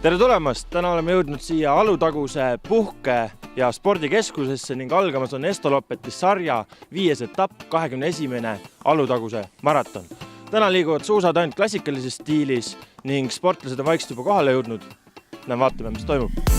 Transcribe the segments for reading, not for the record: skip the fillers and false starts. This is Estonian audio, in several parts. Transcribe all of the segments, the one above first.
Tere tulemast! Täna oleme jõudnud siia Alutaguse puhke- ja spordikeskusesse ning algamas on Estolopetis sarja 5. etapp 21. Alutaguse maraton. Täna liiguvad suusad ainult klassikalises stiilis ning sportlased on vaikselt juba kohale jõudnud. Vaatame, mis toimub.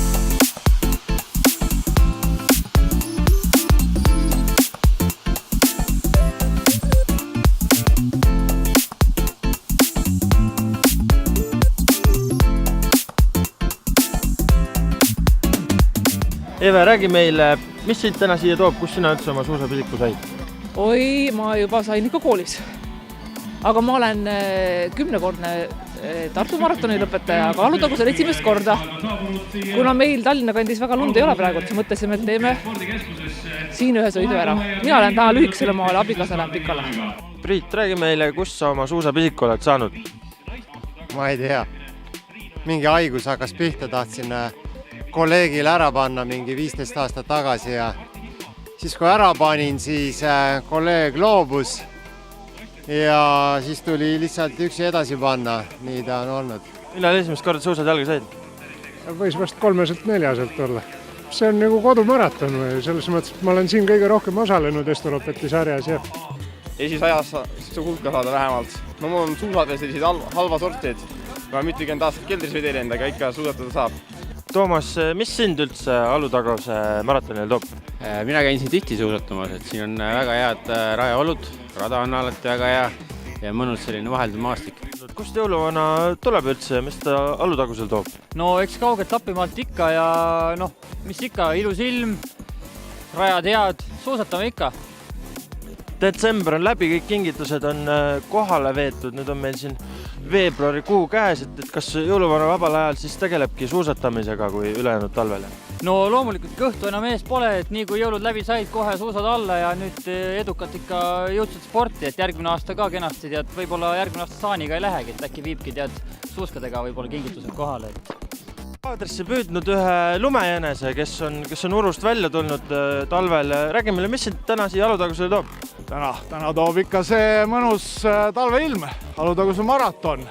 Eve, räägi meile, mis sind täna siia toob, kus sina üldse oma suusapisiku said? Oi, ma juba sain ikka koolis. Aga ma olen 10-kordne Tartu maratoni lõpetaja, aga Alutagusel esimest korda. Kuna meil Tallinna kandis väga lund ei ole praegu, siis mõtlesime, et teeme siin ühe sõidu ära. Mina olen täna lühikesele maale, abikaasa läheb pikale. Priit, räägi meile, kus sa oma suusapisiku oled saanud? Ma ei tea. Mingi haigus hakkas pihta, tahtsin kolleegile ära panna mingi 15 aastat tagasi ja siis kui ära panin, siis kolleeg loobus ja siis tuli lihtsalt üksi edasi panna, nii ta on olnud. Millal esimest korda suusad jalga said? Võis vast 3-4 olla. See on nagu kodumaraton või selles mõttes, et ma olen siin kõige rohkem osalenud Estolopeti sarjas. Ja. Esis ajas see hulka saada vähemalt. No mul on suusad ja sellised halva sortid. Ma mitukümmend aastat keldris või teinud, aga ikka suusatada saab. Toomas, mis sind üldse Alutaguse maratonil toob? Mina käin siin tihti suusatamas, et siin on väga head rajaolud, rada on alati väga hea ja mõnus selline vahelduv maastik. Kust jõuluvana tuleb üldse, mis ta Alutagusel toob? No eks kaugelt Tapimaalt ikka ja mis ikka, ilus ilm, rajad head, suusatame ikka. Detsember on läbi, kõik kingitused on kohale veetud, nüüd on meil siin veebruarikuu käes, et kas jõuluvana vabal ajal siis tegelebki suusatamisega kui ülejäänud talvel? No loomulikult kõhtu enam ees pole, et nii kui jõulud läbi said, kohe suusad alla ja nüüd edukalt ikka jõudsid sporti, et järgmine aasta ka kenasti tead, võib-olla järgmine aasta saaniga ei lähegi, et äkki viibki tead suuskadega võib-olla kingitused kohale. Aadressi püüdnud ühe lumejänese, kes on Urust välja tulnud talvel. Räägi meile, mis sind täna siia Alutagusele toob? Täna toob ikka see mõnus talveilm, Alutaguse maraton.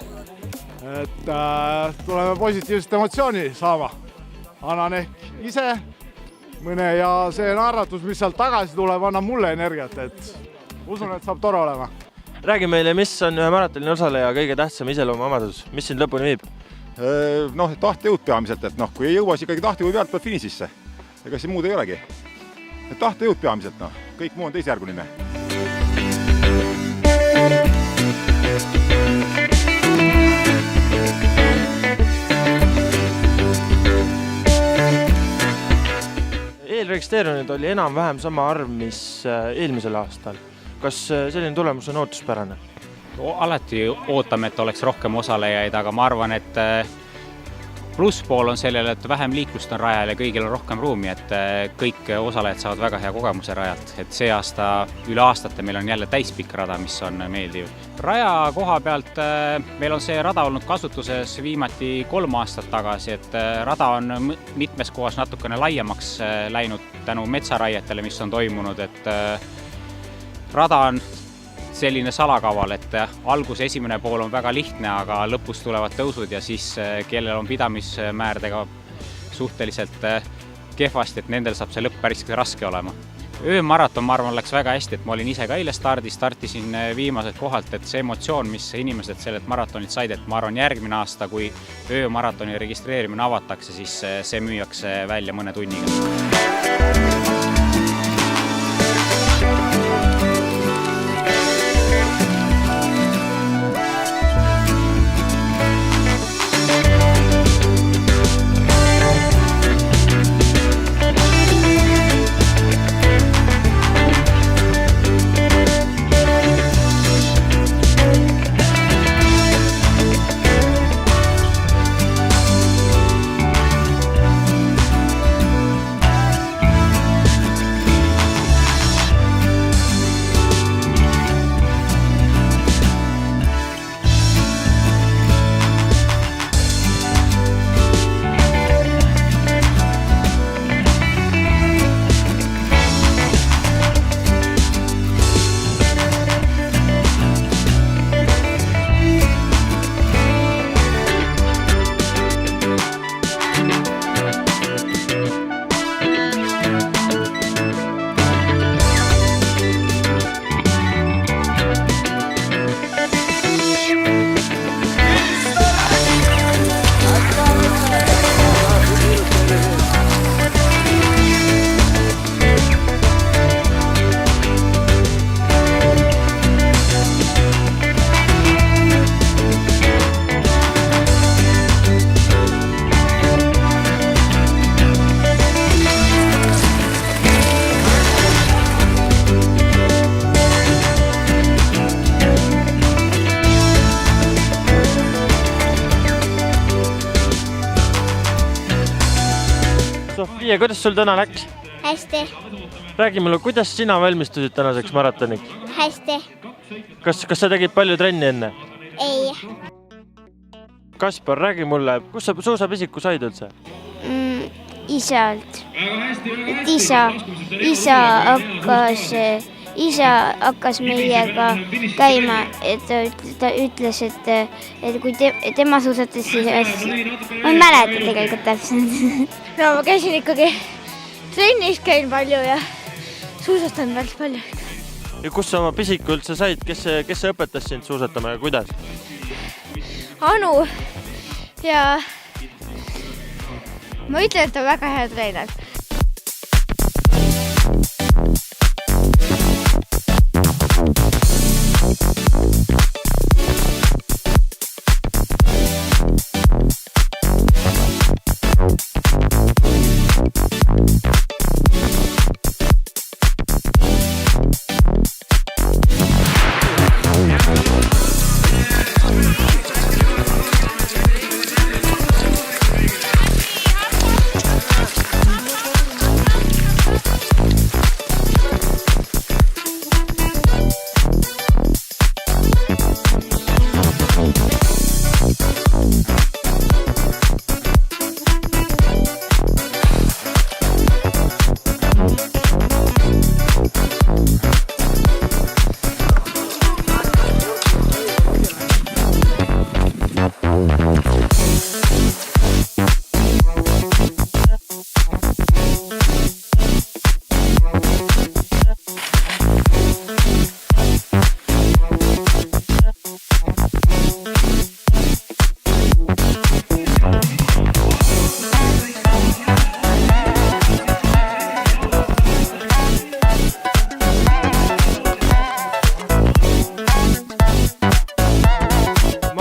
Et tuleme positiivset emotsiooni saama. Annan ehk ise mõne ja see naeratus, mis sealt tagasi tuleb, annab mulle energiat, et usun, et saab tore olema. Räägi meile, mis on ühe maratonil osaleja kõige tähtsam iseloomu omadus? Mis sind lõpuni viib? Tahtejõud peamiselt, et kui ei jõua, siis ikkagi tahtejõud pealt peab finisisse. Ega see muud ei olegi. Tahtejõud peamiselt, kõik muu on teisejärguline. Eelregistreerunud oli enam-vähem sama arv, mis eelmisel aastal. Kas selline tulemus on ootuspärane? Alati ootame, et oleks rohkem osalejaid, aga ma arvan, et plusspool on sellele, et vähem liiklust on rajal ja kõigil on rohkem ruumi, et kõik osalejad saavad väga hea kogemuse rajalt. Et see aasta, üle aastate meil on jälle täispikk rada, mis on meeldiv. Raja koha pealt meil on see rada olnud kasutuses viimati 3 aastat tagasi, et rada on mitmes kohas natukene laiemaks läinud tänu metsaraietele, mis on toimunud, et rada on selline salakaval, et alguse esimene pool on väga lihtne, aga lõpus tulevad tõusud ja siis kellel on pidamismäärdega suhteliselt kehvasti, et nendel saab see lõpp päris raske olema. Öömaraton, ma arvan, läks väga hästi, et ma olin ise ka eile startisin viimased kohalt, et see emotsioon, mis inimesed sellelt maratonit said, et ma arvan järgmine aasta, kui öömaratoni registreerimine avatakse, siis see müüakse välja mõne tunniga. Sofia, kuidas sul täna läks? Hästi. Räägi mulle, kuidas sina valmistusid tänaseks maratoniks? Hästi. Kas sa tegid palju trenni enne? Ei. Kaspar, räägi mulle, kus sa suusapisiku said üldse? Isalt. Isa hakkas meiega käima, et ta ütles, et kui tema suusatas, siis ma ei mäleta tegelikult täpselt. No ma käisin ikkagi trennis käin palju ja suusatan päris palju. Ja kus sa oma pisiku üldse said? Kes see õpetas sind suusatama ja kuidas? Anu ja ma ütlen, et ta on väga hea treener.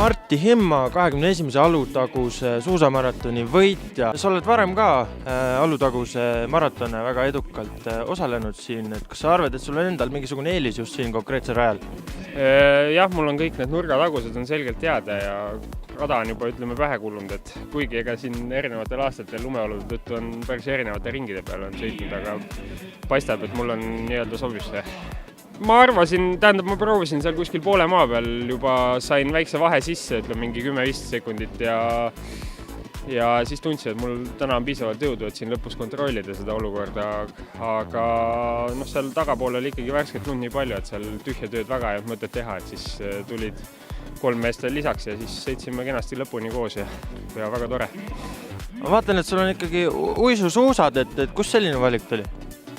Martti Himma 21. Alutaguse suusamaratoni võitja. Sa oled varem ka Alutaguse maratone väga edukalt osalenud siin. Kas sa arvad, et sul on endal mingisugune eelis just siin konkreetsel rajal? Jah, mul on kõik need nurgatagused on selgelt teada ja rada on juba pähe kullunud, et kuigi ega siin erinevatel aastatel lumeolude tõttu on päris erinevate ringide peale on sõitnud, aga paistab, et mul on nii-öelda sobis see. Ma arvasin, ma proovisin seal kuskil poole maa peal, juba sain väikse vahe sisse, mingi 10-15 sekundit ja siis tundsin, et mul täna on piisavalt jõudu, et siin lõpus kontrollida seda olukorda, aga seal tagapool oli ikkagi värskelt lund nii palju, et seal tühja tööd väga ei olnud mõtet teha, et siis tulid 3 meest veel lisaks ja siis sõitsime kenasti lõpuni koos ja väga tore. Ma vaatan, et sul on ikkagi uisusuusad, et kus selline valik tuli?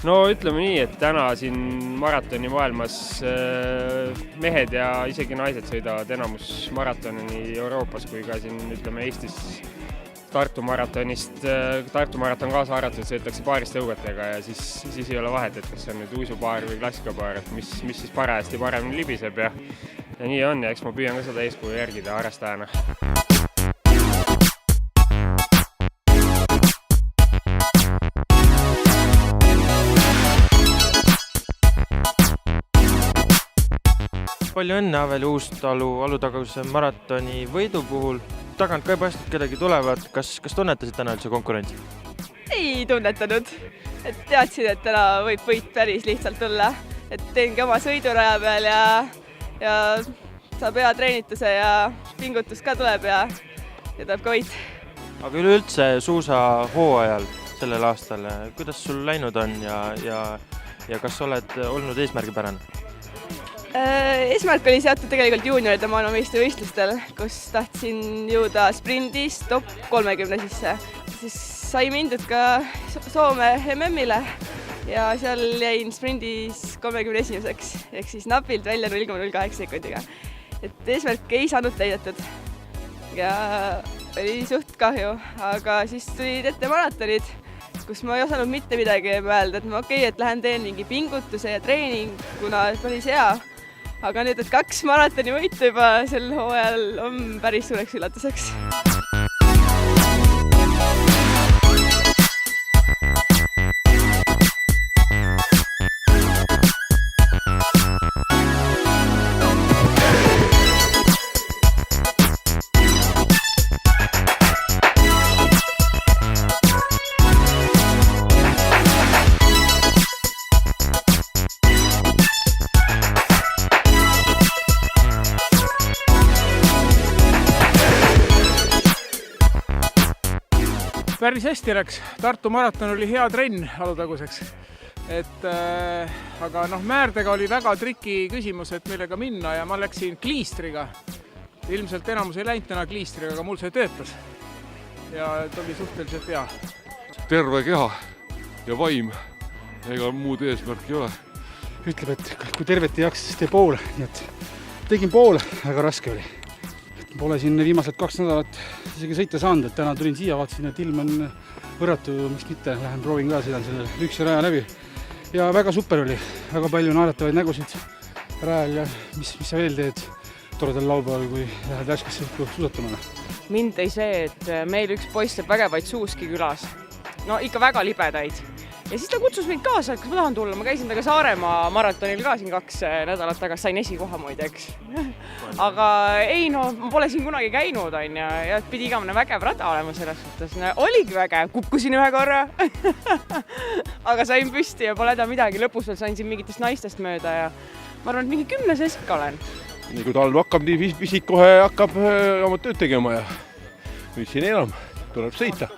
No ütleme nii, et täna siin maratoni maailmas mehed ja isegi naised sõidavad enamus maratoni nii Euroopas kui ka siin Eestis Tartu maraton kaasa arvatud sõidetakse paaristõugetega ja siis ei ole vahet, et kas see on nüüd uisupaar või klassikapaar, et mis siis parajasti paremini libiseb ja nii on ja eks ma püüan ka seda eeskuju järgida harrastajana. Palju õnne Aveli Uustalu Alutaguse maratoni võidu puhul. Tagant ka paistab kedagi tulevad. Kas tunnetasid täna üldse konkurentsi? Ei tunnetanud. Et teadsin, et täna võib võit päris lihtsalt tulla. Et teengi oma sõiduraja peal ja saab hea treenituse ja pingutus ka tuleb ja tuleb ka võit. Aga üleüldse suusahooajal sellel aastal, kuidas sul läinud on ja kas oled olnud eesmärgipärane? Eesmärk oli seatud tegelikult juunioride maailmameistrivõistlustel, kus tahtsin jõuda sprindis top 30 sisse. Siis sai mindud ka Soome MM-ile ja seal jäin sprindis 31-seks, ehk siis napilt välja 0,08 sekundiga. Et eesmärk ei saanud täidetud ja oli suht kahju, aga siis tulid ette maratonid, kus ma ei osanud mitte midagi mõelda, et okei, et lähen teen mingi pingutuse ja treening, kuna päris hea. Aga nüüd, et 2 maratoni võitu juba sel hooajal on päris suureks üllatuseks. päris hästi läks, Tartu maraton oli hea trenn Alutaguseks. Aga Määrdega oli väga triki küsimus, et millega minna ja ma läksin kliistriga. Ilmselt enamus ei läinud täna kliistriga, aga mul see töötas. Ja ta oli suhteliselt hea. Terve keha ja vaim, ega muud eesmärk ei ole. Ütleb, et kui tervet ei jaksa, siis tee poole. Nii et tegin poole, väga raske oli. Pole siin viimased 2 nädalat isegi sõita saanud, et täna tulin siia, vaatasin, et ilm on võrratu, miks mitte, lähen proovin ka, sõidan selle lüksi raja läbi. Ja väga super oli, väga palju naeratavaid nägusid rajal ja mis sa veel teed toredal laupäeval, kui lähed värskesse õhku suusatamana. Mind tõi see, et meil üks poiss teeb vägevaid suuski külas. No ikka väga libedaid. Ja siis ta kutsus mind kaasa, et kas ma tahan tulla. Ma käisin taga Saaremaa maratonil ka siin 2 nädalat tagasi, sain esikoha muideks. Aga ei, ma pole siin kunagi käinud ja pidi igamine vägev rada olema selles suhtes. Oligi vägev, kukkusin ühe korra. Aga sain püsti ja pole midagi. Lõpus veel sain siin mingitest naistest mööda ja ma arvan, et mingi 10 seska olen. Nii kui talv hakkab, nii pisik kohe hakkab oma tööd tegema ja nüüd siin enam tuleb sõita.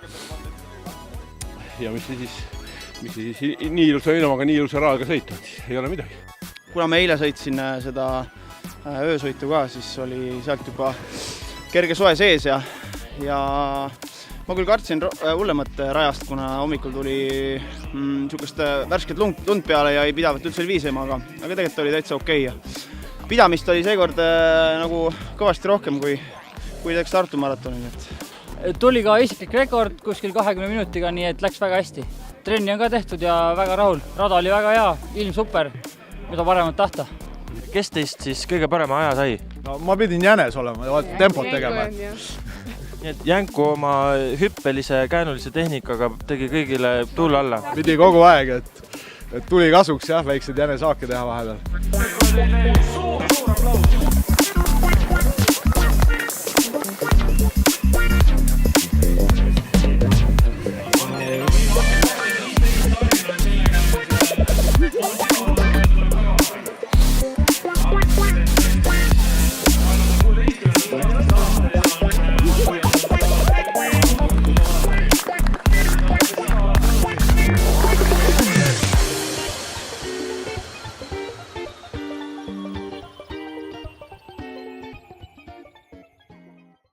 Ja mis siis nii ilusa ilmaga, nii ilusa rahaga sõita, ei ole midagi. Kuna me eile sõitsin seda öösõitu ka, siis oli sealt juba kerge soe sees ja ma küll kartsin hullemat rajast, kuna hommikul tuli niisugust värsket lund peale ja ei pidavat üldse viisema, aga tegelikult oli täitsa okei. Pidamist oli seekord nagu kõvasti rohkem kui teeks Tartu maratonil. Tuli ka isiklik rekord kuskil 20 minutiga, nii et läks väga hästi. Trenni on ka tehtud ja väga rahul. Rada oli väga hea, ilm super, mida paremat tahta. Kes teist siis kõige parema aja sai? No, ma pidin jänes olema ja tempot tegema. Nii et Jänku oma hüppelise käänulise tehnikaga tegi kõigile tuule alla. Pidi kogu aeg, et tuli kasuks väiksed jänesaake teha vahepeal.